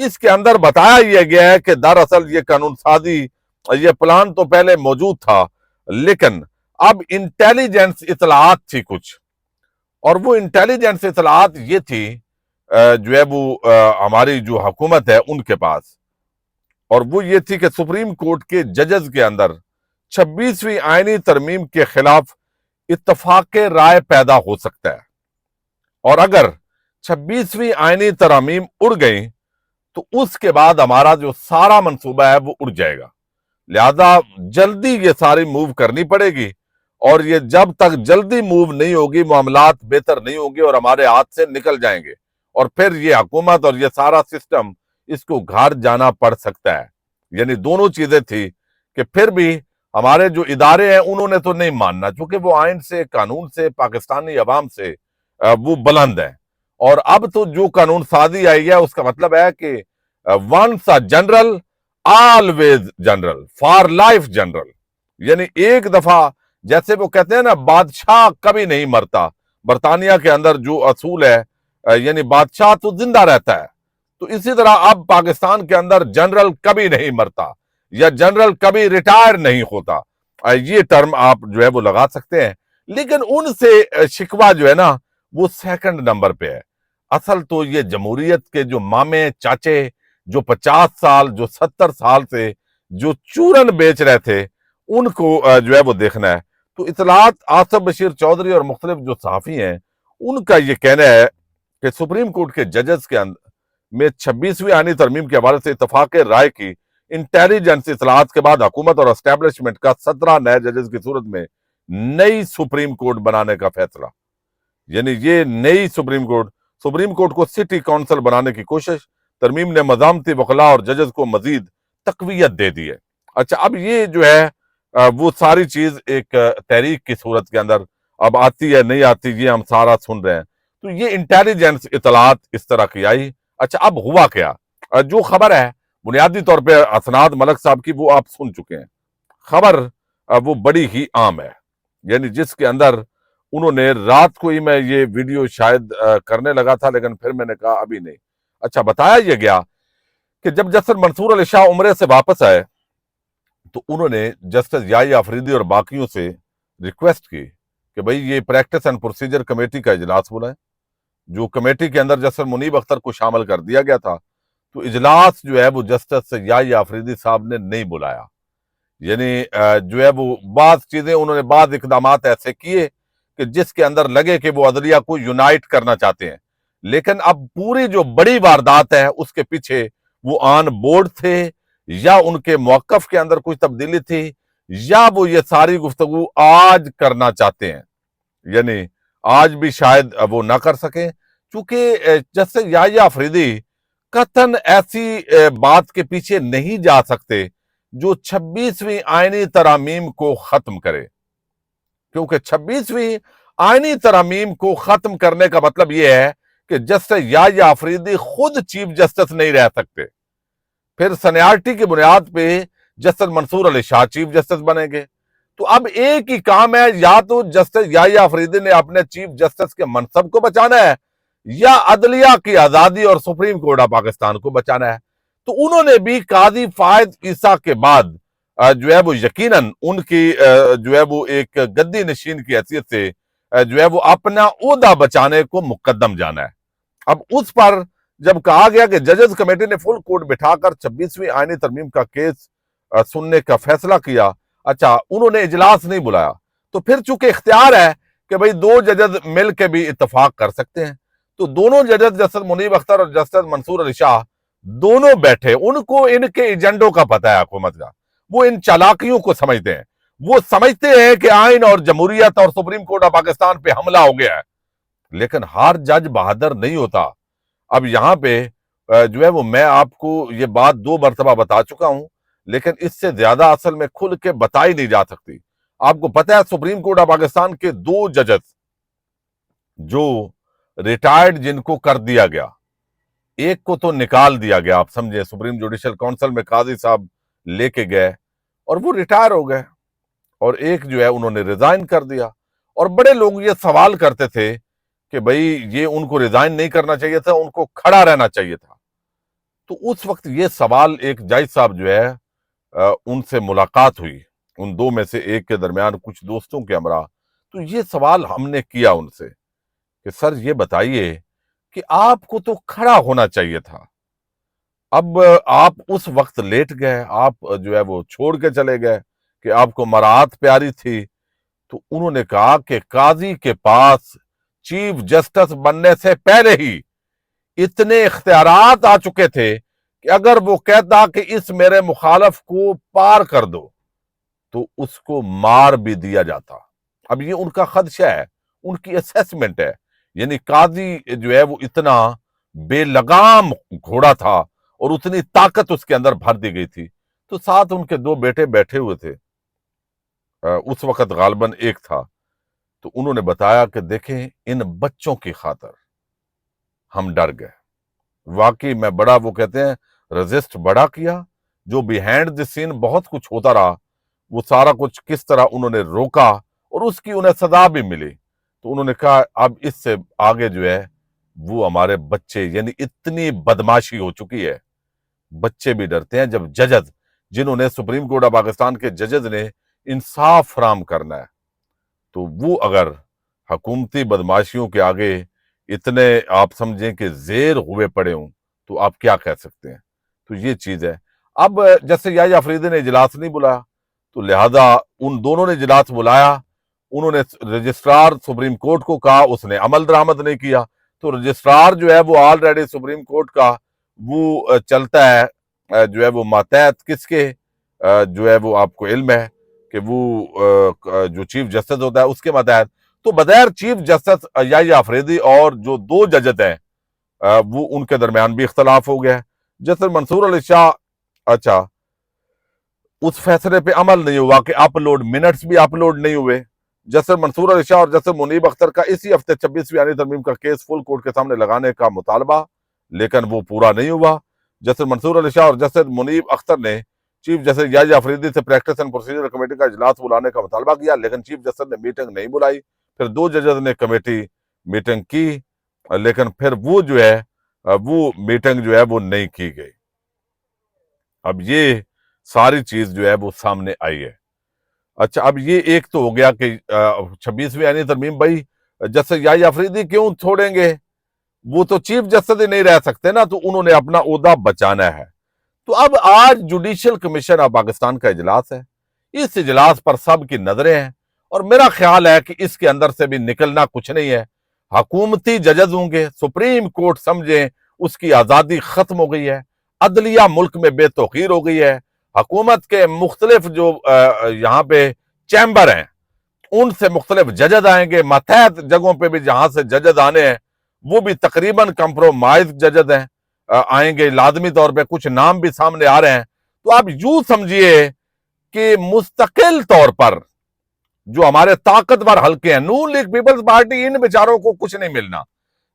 اس کے اندر بتایا یہ گیا ہے کہ دراصل یہ قانون سازی، یہ پلان تو پہلے موجود تھا، لیکن اب انٹیلیجنس اطلاعات تھی کچھ، اور وہ انٹیلیجنس اطلاعات یہ تھی جو ہے وہ ہماری جو حکومت ہے ان کے پاس، اور وہ یہ تھی کہ سپریم کورٹ کے ججز کے اندر 26ویں آئینی ترمیم کے خلاف اتفاق رائے پیدا ہو سکتا ہے، اور اگر 26ویں آئینی ترامیم اڑ گئیں تو اس کے بعد ہمارا جو سارا منصوبہ ہے وہ اڑ جائے گا، لہذا جلدی یہ ساری موو کرنی پڑے گی، اور یہ جب تک جلدی موو نہیں ہوگی معاملات بہتر نہیں ہوں گے اور ہمارے ہاتھ سے نکل جائیں گے، اور پھر یہ حکومت اور یہ سارا سسٹم اس کو گھر جانا پڑ سکتا ہے۔ یعنی دونوں چیزیں تھی کہ پھر بھی ہمارے جو ادارے ہیں انہوں نے تو نہیں ماننا، چونکہ وہ آئین سے، قانون سے، پاکستانی عوام سے وہ بلند ہیں، اور اب تو جو قانون سازی آئی ہے اس کا مطلب ہے کہ once a general always general, for life general, یعنی ایک دفعہ، جیسے وہ کہتے ہیں نا بادشاہ کبھی نہیں مرتا، برطانیہ کے اندر جو اصول ہے یعنی بادشاہ تو زندہ رہتا ہے، تو اسی طرح اب پاکستان کے اندر جنرل کبھی نہیں مرتا یا جنرل کبھی ریٹائر نہیں ہوتا، یہ ٹرم آپ جو ہے وہ لگا سکتے ہیں، لیکن ان سے شکوہ جو ہے نا وہ سیکنڈ نمبر پہ ہے۔ اصل تو یہ جمہوریت کے جو مامے چاچے جو 50 سال جو 70 سال سے جو چورن بیچ رہے تھے ان کو جو ہے وہ دیکھنا ہے۔ تو اطلاعات آصف بشیر چودھری اور مختلف جو صحافی ہیں ان کا یہ کہنا ہے کہ سپریم کورٹ کے ججز کے اندر میں 26ویں آئینی ترمیم کے حوالے سے اتفاق رائے کی انٹیلیجنس اطلاعات کے بعد حکومت اور اسٹیبلشمنٹ کا 17 نئے ججز کی صورت میں نئی سپریم کورٹ بنانے کا فیصلہ، یعنی یہ نئی سپریم کورٹ کو سٹی کونسل بنانے کی کوشش، ترمیم نے مزامتی وکلاء اور ججز کو مزید تقویت دے دی ہے۔ اچھا، اب یہ جو ہے وہ ساری چیز ایک تحریک کی صورت کے اندر اب آتی ہے نہیں آتی یہ ہم سارا سن رہے ہیں، تو یہ انٹیلیجنس اطلاعات اس طرح کی آئی۔ اچھا، اب ہوا کیا؟ جو خبر ہے بنیادی طور پہ اسناد ملک صاحب کی وہ آپ سن چکے ہیں، خبر وہ بڑی ہی عام ہے، یعنی جس کے اندر انہوں نے رات کو ہی، میں یہ ویڈیو شاید کرنے لگا تھا لیکن پھر میں نے کہا ابھی نہیں۔ اچھا، بتایا یہ گیا کہ جب جسٹس منصور علی شاہ عمرے سے واپس آئے تو انہوں نے جسٹس یحییٰ آفریدی اور باقیوں سے ریکویسٹ کی کہ بھئی یہ پریکٹس اینڈ پروسیجر کمیٹی کا اجلاس بلائیں، جو کمیٹی کے اندر جسٹس منیب اختر کو شامل کر دیا گیا تھا، تو اجلاس جو ہے وہ جسٹس یحییٰ آفریدی صاحب نے نہیں بلایا، یعنی جو ہے وہ بعض چیزیں انہوں نے، بعض اقدامات ایسے کیے کہ جس کے اندر لگے کہ وہ عدلیہ کو یونائٹ کرنا چاہتے ہیں، لیکن اب پوری جو بڑی واردات ہے اس کے پیچھے وہ آن بورڈ تھے یا ان کے موقف کے اندر کچھ تبدیلی تھی یا وہ یہ ساری گفتگو آج کرنا چاہتے ہیں، یعنی آج بھی شاید وہ نہ کر سکیں، چونکہ جسٹس یحییٰ آفریدی قطعاً ایسی بات کے پیچھے نہیں جا سکتے جو 26ویں آئینی ترامیم کو ختم کرے، کیونکہ 26ویں آئینی ترامیم کو ختم کرنے کا مطلب یہ ہے کہ جسٹس یحییٰ آفریدی خود چیف جسٹس نہیں رہ سکتے، پھر سینیارٹی کی بنیاد پہ جسٹس منصور علی شاہ چیف جسٹس بنیں گے، تو اب ایک ہی کام ہے، یا تو جسٹس یحییٰ آفریدی نے اپنے چیف جسٹس کے منصب کو بچانا ہے یا عدلیہ کی آزادی اور سپریم کورٹ آف پاکستان کو بچانا ہے۔ تو انہوں نے بھی قاضی فائز عیسیٰ کے بعد جو ہے وہ یقیناً ان کی جو ہے وہ ایک گدی نشین کی حیثیت سے جو ہے وہ اپنا عہدہ بچانے کو مقدم جانا ہے۔ اب اس پر جب کہا گیا کہ ججز کمیٹی نے فل کورٹ بٹھا کر 26ویں آئینی ترمیم کا کیس سننے کا فیصلہ کیا، اچھا انہوں نے اجلاس نہیں بلایا، تو پھر چونکہ اختیار ہے کہ بھئی 2 ججز مل کے بھی اتفاق کر سکتے ہیں، تو دونوں ججز جسٹس منیب اختر اور جسٹس منصور علی شاہ دونوں بیٹھے، ان کو ان کے ایجنڈوں کا پتہ ہے حکومت کا، وہ ان چالاکیوں کو سمجھتے ہیں، وہ سمجھتے ہیں کہ آئین اور جمہوریت اور سپریم کورٹ آف پاکستان پہ حملہ ہو گیا ہے، لیکن ہر جج بہادر نہیں ہوتا۔ اب یہاں پہ جو ہے وہ میں آپ کو یہ بات 2 مرتبہ بتا چکا ہوں، لیکن اس سے زیادہ اصل میں کھل کے بتائی نہیں جا سکتی۔ آپ کو پتہ ہے سپریم کورٹ آف پاکستان کے 2 ججز جو ریٹائرڈ جن کو کر دیا گیا، ایک کو تو نکال دیا گیا، آپ سمجھے سپریم جوڈیشل کونسل میں قاضی صاحب لے کے گئے اور وہ ریٹائر ہو گئے، اور ایک جو ہے انہوں نے ریزائن کر دیا، اور بڑے لوگ یہ سوال کرتے تھے کہ بھئی یہ ان کو ریزائن نہیں کرنا چاہیے تھا، ان کو کھڑا رہنا چاہیے تھا۔ تو اس وقت یہ سوال ایک جج صاحب جو ہے ان سے ملاقات ہوئی، ان دو میں سے ایک کے درمیان کچھ دوستوں کے ہمراہ، تو یہ سوال ہم نے کیا ان سے کہ سر یہ بتائیے کہ آپ کو تو کھڑا ہونا چاہیے تھا، اب آپ اس وقت لیٹ گئے، آپ جو ہے وہ چھوڑ کے چلے گئے کہ آپ کو مراعات پیاری تھی۔ تو انہوں نے کہا کہ قاضی کے پاس چیف جسٹس بننے سے پہلے ہی اتنے اختیارات آ چکے تھے کہ اگر وہ کہتا کہ اس میرے مخالف کو پار کر دو تو اس کو مار بھی دیا جاتا۔ اب یہ ان کا خدشہ ہے، ان کی اسیسمنٹ ہے، یعنی قاضی جو ہے وہ اتنا بے لگام گھوڑا تھا اور اتنی طاقت اس کے اندر بھر دی گئی تھی۔ تو ساتھ ان کے دو بیٹے بیٹھے ہوئے تھے، اس وقت غالباً ایک تھا، تو انہوں نے بتایا کہ دیکھیں ان بچوں کی خاطر ہم ڈر گئے، واقعی میں بڑا وہ کہتے ہیں رزسٹ بڑا کیا، جو بیہائنڈ دی سین بہت کچھ ہوتا رہا، وہ سارا کچھ کس طرح انہوں نے روکا اور اس کی انہیں سزا بھی ملی۔ تو انہوں نے کہا اب اس سے آگے جو ہے وہ ہمارے بچے، یعنی اتنی بدماشی ہو چکی ہے، بچے بھی ڈرتے ہیں جب ججز جنہوں نے سپریم کورٹ آف پاکستان کے ججز نے انصاف فراہم کرنا ہے، تو وہ اگر حکومتی بدماشیوں کے آگے اتنے آپ سمجھیں کہ زیر ہوئے پڑے ہوں تو آپ کیا کہہ سکتے ہیں۔ تو یہ چیز ہے۔ اب جیسے یحییٰ افریدی نے اجلاس نہیں بلایا تو لہذا ان دونوں نے اجلاس بلایا، انہوں نے رجسٹرار سپریم کورٹ کو کہا، اس نے عمل درآمد نہیں کیا، تو رجسٹرار جو ہے وہ آلریڈی سپریم کورٹ کا وہ چلتا ہے جو ہے وہ ماتحت کس کے جو ہے وہ آپ کو علم ہے کہ وہ جو چیف جسٹس ہوتا ہے اس کے ماتحت، تو بغیر چیف جسٹس یحییٰ افریدی اور جو دو ججز ہیں وہ ان کے درمیان بھی اختلاف ہو گیا ہے۔ جسٹس منصور علی شاہ، اچھا اس فیصلے پہ عمل نہیں ہوا کہ اپلوڈ منٹس بھی اپلوڈ نہیں ہوئے۔ جسٹس منصور علی شاہ اور جسٹس منیب اختر کا اسی ہفتے 26ویں آئینی ترمیم کا کیس فل کورٹ کے سامنے لگانے کا مطالبہ، لیکن وہ پورا نہیں ہوا۔ جسٹس منصور علی شاہ اور جسٹس منیب اختر نے چیف جسٹس یحییٰ افریدی سے پریکٹس اینڈ پروسیجر کمیٹی کا اجلاس بلانے کا مطالبہ کیا، لیکن چیف جسٹس نے میٹنگ نہیں بلائی۔ پھر دو ججز نے کمیٹی میٹنگ کی، لیکن پھر وہ جو ہے وہ میٹنگ جو ہے وہ نہیں کی گئی۔ اب یہ ساری چیز جو ہے وہ سامنے آئی ہے۔ اچھا اب یہ ایک تو ہو گیا کہ 26ویں آئینی ترمیم بھائی جسٹس یحییٰ افریدی کیوں چھوڑیں گے، وہ تو چیف جسٹس ہی نہیں رہ سکتے نا، تو انہوں نے اپنا عہدہ بچانا ہے۔ تو اب آج جوڈیشل کمیشن آف پاکستان کا اجلاس ہے، اس اجلاس پر سب کی نظریں ہیں اور میرا خیال ہے کہ اس کے اندر سے بھی نکلنا کچھ نہیں ہے۔ حکومتی ججز ہوں گے، سپریم کورٹ سمجھیں اس کی آزادی ختم ہو گئی ہے، عدلیہ ملک میں بے توقیر ہو گئی ہے، حکومت کے مختلف جو یہاں پہ چیمبر ہیں ان سے مختلف ججز آئیں گے، ماتحت جگہوں پہ بھی جہاں سے ججز آنے ہیں وہ بھی تقریباً کمپرومائز ججز ہیں، آئیں گے، لازمی طور پہ کچھ نام بھی سامنے آ رہے ہیں۔ تو آپ یوں سمجھیے کہ مستقل طور پر جو ہمارے طاقتور حلقے ہیں، نون لیگ، پیپلز پارٹی، ان بیچاروں کو کچھ نہیں ملنا۔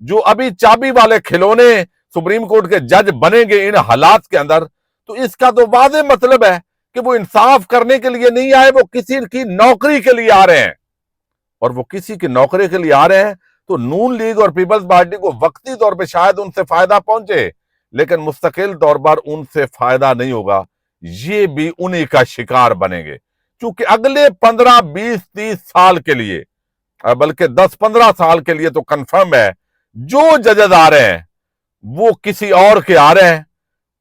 جو ابھی چابی والے کھلونے سپریم کورٹ کے جج بنیں گے ان حالات کے اندر، تو اس کا تو واضح مطلب ہے کہ وہ انصاف کرنے کے لیے نہیں آئے، وہ کسی کی نوکری کے لیے آ رہے ہیں، اور وہ کسی کی نوکری کے لیے آ رہے ہیں تو نون لیگ اور پیپلز پارٹی کو وقتی طور پہ شاید ان سے فائدہ پہنچے، لیکن مستقل طور پر ان سے فائدہ نہیں ہوگا، یہ بھی انہی کا شکار بنیں گے، چونکہ اگلے 15 20 30 سال کے لیے، بلکہ 10 15 سال کے لیے تو کنفرم ہے، جو ججز آ رہے ہیں وہ کسی اور کے آ رہے ہیں،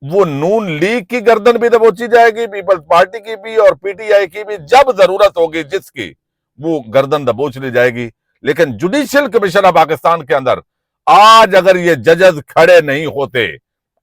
وہ نون لیگ کی گردن بھی دبوچی جائے گی، پیپلز پارٹی کی بھی اور پی ٹی آئی کی بھی، جب ضرورت ہوگی جس کی وہ گردن دبوچ لی جائے گی۔ لیکن جوڈیشل کمیشن آف پاکستان کے اندر آج اگر یہ ججز کھڑے نہیں ہوتے،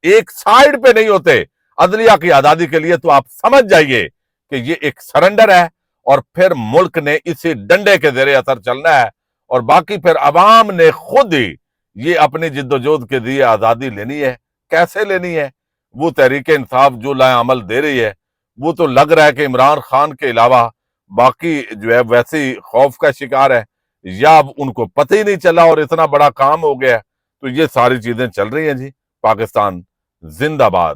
ایک سائیڈ پہ نہیں ہوتے عدلیہ کی آزادی کے لیے، تو آپ سمجھ جائیے کہ یہ ایک سرنڈر ہے اور پھر ملک نے اسی ڈنڈے کے زیر اثر چلنا ہے، اور باقی پھر عوام نے خود ہی یہ اپنی جد و جہد کے لیے آزادی لینی ہے۔ کیسے لینی ہے؟ وہ تحریک انصاف جو لائے عمل دے رہی ہے، وہ تو لگ رہا ہے کہ عمران خان کے علاوہ باقی جو ہے ویسے ہی خوف کا شکار ہے، یا اب ان کو پتہ ہی نہیں چلا اور اتنا بڑا کام ہو گیا ہے۔ تو یہ ساری چیزیں چل رہی ہیں جی۔ پاکستان زندہ باد۔